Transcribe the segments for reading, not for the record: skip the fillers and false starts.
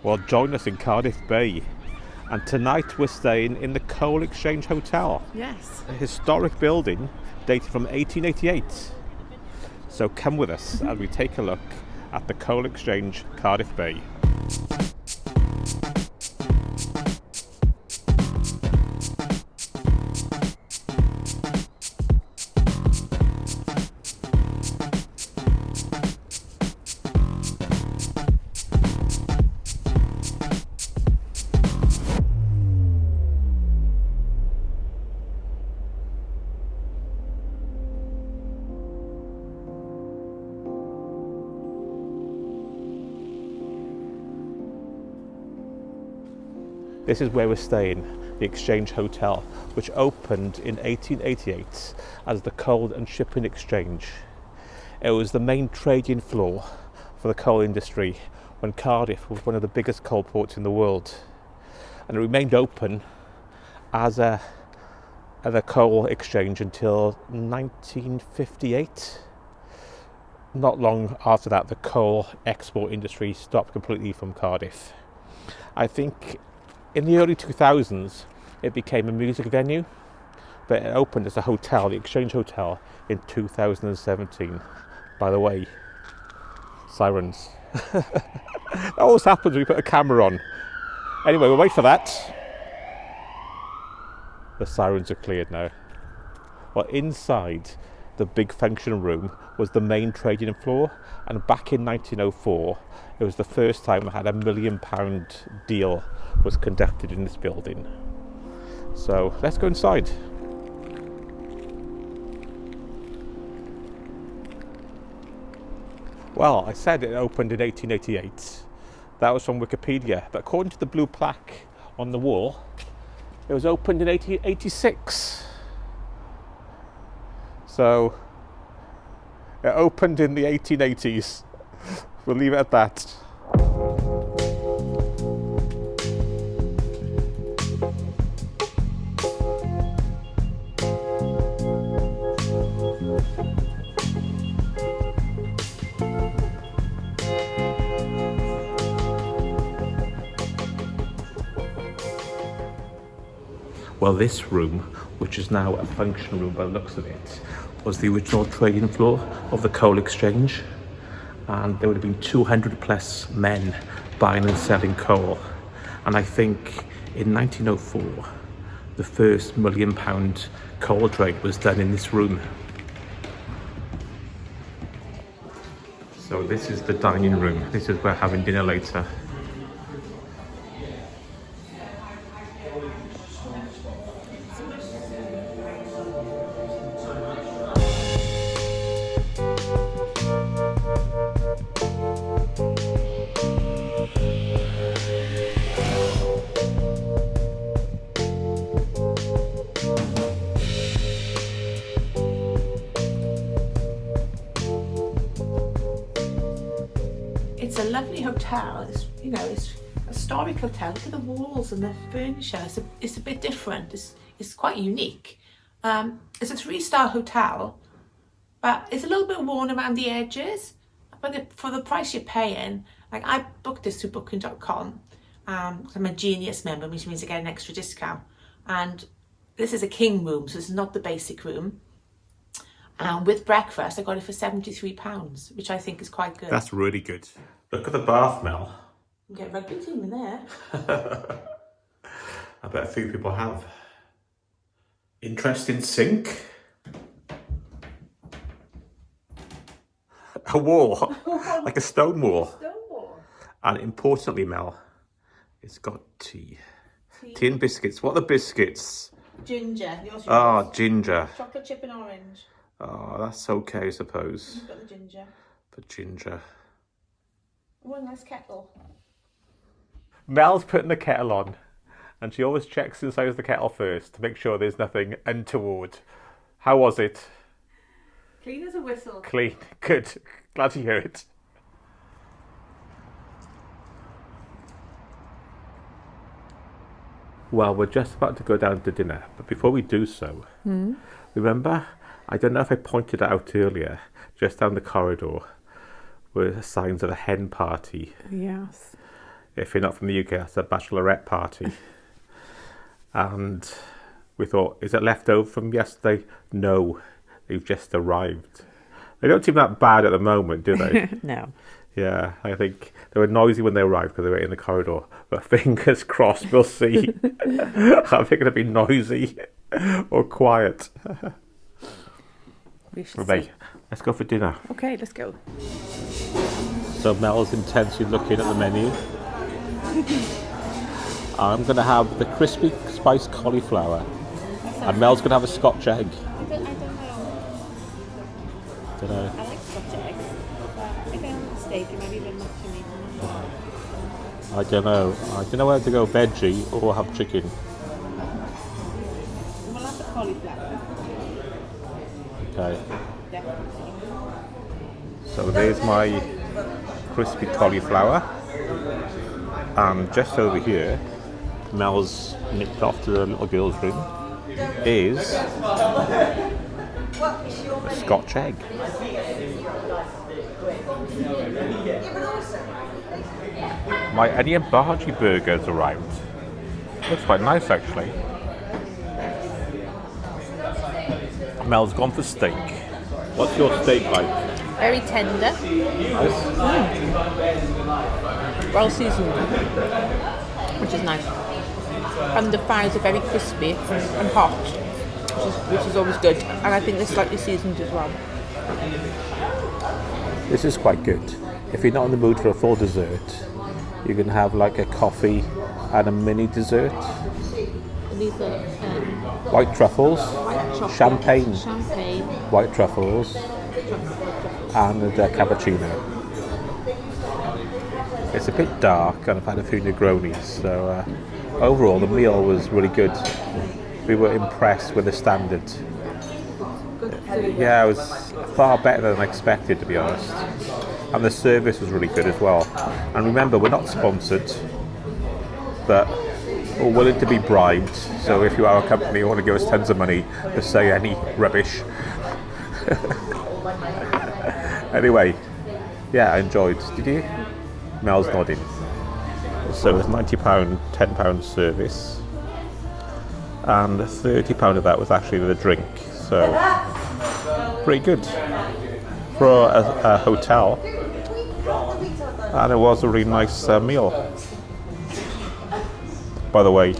Well, join us in Cardiff Bay. And tonight we're staying in the Coal Exchange Hotel. Yes. A historic building dated from 1888. So come with us as we take a look at the Coal Exchange, Cardiff Bay. This is where we're staying, the Exchange Hotel, which opened in 1888 as the Coal and Shipping Exchange. It was the main trading floor for the coal industry when Cardiff was one of the biggest coal ports in the world. And it remained open as a coal exchange until 1958. Not long after that, the coal export industry stopped completely from Cardiff. I think in the early 2000s, it became a music venue, but it opened as a hotel, the Exchange Hotel, in 2017. By the way, sirens. That always happens when we put a camera on. Anyway, we'll wait for that. The sirens are cleared now. Well, inside the big function room was the main trading floor, and back in 1904, it was the first time I had £1 million deal was conducted in this building. So let's go inside. Well, I said it opened in 1888. That was from Wikipedia, but according to the blue plaque on the wall, it was opened in 1886. So it opened in the 1880s. We'll leave it at that. Well, this room, which is now a function room by the looks of it, was the original trading floor of the Coal Exchange, and there would have been 200 plus men buying and selling coal. And I think in 1904, the first £1 million coal trade was done in this room. So this is the dining room. This is where we're having dinner later. It's a lovely hotel. It's a historic hotel. Look at the walls and the furniture. It's a bit different. It's quite unique. It's a 3-star hotel, but it's a little bit worn around the edges. But for the price you're paying, like I booked this through booking.com. I'm a Genius member, which means I get an extra discount. And this is a king room, so this is not the basic room. With breakfast, I got it for £73, which I think is quite good. That's really good. Look at the bath, Mel. You get a rugby team in there. I bet a few people have. Interesting sink. A wall, like a stone wall. And importantly, Mel, it's got tea. Tea and biscuits. What are the biscuits? Ginger. Ah, ginger. Chocolate chip and orange. Oh, that's okay, I suppose. You've got the ginger. But ginger. Oh, a nice kettle. Mel's putting the kettle on, and she always checks inside the kettle first to make sure there's nothing untoward. How was it? Clean as a whistle. Clean. Good. Glad to hear it. Well, we're just about to go down to dinner, but before we do so, remember, I don't know if I pointed it out earlier, just down the corridor were signs of a hen party. Yes. If you're not from the UK, that's a bachelorette party. And we thought, is it left over from yesterday? No, they've just arrived. They don't seem that bad at the moment, do they? No. Yeah, I think they were noisy when they arrived because they were in the corridor. But fingers crossed, we'll see. Are they going to be noisy or quiet? We should Right, see. let's go for dinner. Okay, let's go. So Mel's intensely looking at the menu. I'm going to have the crispy spiced cauliflower. And Mel's going to have a Scotch egg. I don't know. Don't know. I like Scotch eggs, but if I want steak, it might be a bit much for me. I don't know. I don't know whether to go veggie or have chicken. We'll have the cauliflower, Okay. definitely. So there's my crispy cauliflower. And just over here, Mel's nipped off to the little girl's room, is a Scotch egg. My Eddie and Bargy burger's arrived. Looks quite nice actually. Mel's gone for steak. What's your steak like? Very tender, Nice. well seasoned, which is nice. And the fries are very crispy and hot, which is always good. And I think they're slightly seasoned as well. This is quite good. If you're not in the mood for a full dessert, you can have like a coffee and a mini dessert. And these are White truffles, chocolate, champagne, champagne, white truffles, and a cappuccino. It's a bit dark and I've had a few Negronis, so overall the meal was really good. We were impressed with the standard. Yeah, it was far better than I expected, to be honest. And the service was really good as well. And remember, we're not sponsored, but we're willing to be bribed. So if you are a company who want to give us tons of money to say any rubbish. Anyway, yeah, I enjoyed. Did you? Mel's nodding. So it was £90, £10 service. And £30 of that was actually the drink. So pretty good for a hotel. And it was a really nice meal. By the way,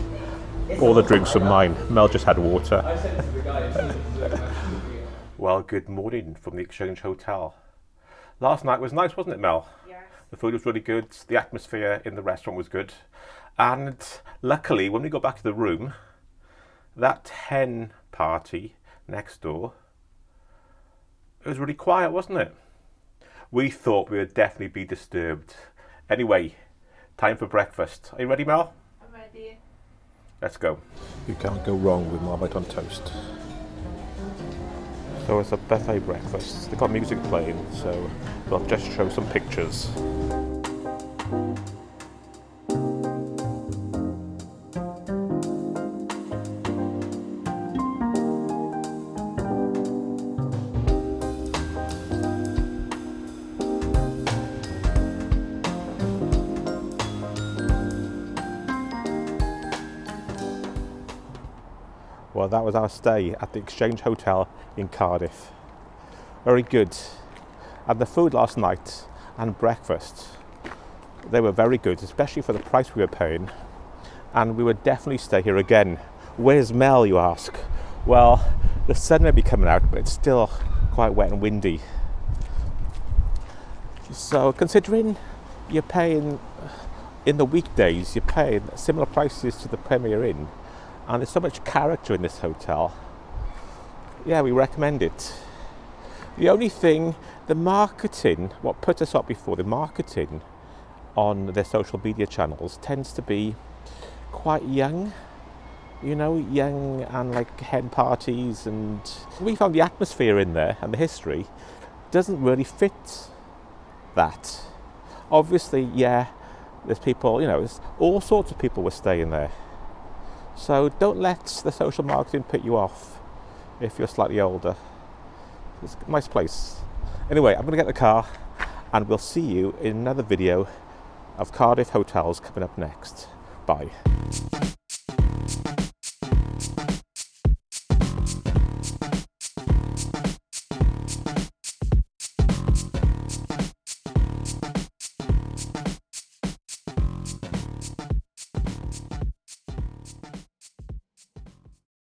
all the drinks were mine. Mel just had water. Well, good morning from the Exchange Hotel. Last night was nice, wasn't it, Mel? Yes. The food was really good. The atmosphere in the restaurant was good. And luckily, when we got back to the room, that hen party next door, it was really quiet, wasn't it? We thought we would definitely be disturbed. Anyway, time for breakfast. Are you ready, Mel? I'm ready. Let's go. You can't go wrong with Marmite on toast. So it's a buffet breakfast. They've got music playing, so we'll just show some pictures. Well, that was our stay at the Exchange Hotel in Cardiff. Very good. And the food last night and breakfast, they were very good, especially for the price we were paying. And we would definitely stay here again. Where's Mel, you ask? Well, the sun may be coming out, but it's still quite wet and windy. So considering you're paying, in the weekdays, you're paying similar prices to the Premier Inn, and there's so much character in this hotel, yeah, we recommend it. The only thing, the marketing, what put us up before, the marketing on their social media channels tends to be quite young, you know, young and like hen parties, and we found the atmosphere in there and the history doesn't really fit that. Obviously, yeah, there's people, you know, there's all sorts of people were staying there. So don't let the social marketing put you off if you're slightly older. It's a nice place. Anyway, I'm going to get the car and we'll see you in another video of Cardiff hotels coming up next. Bye.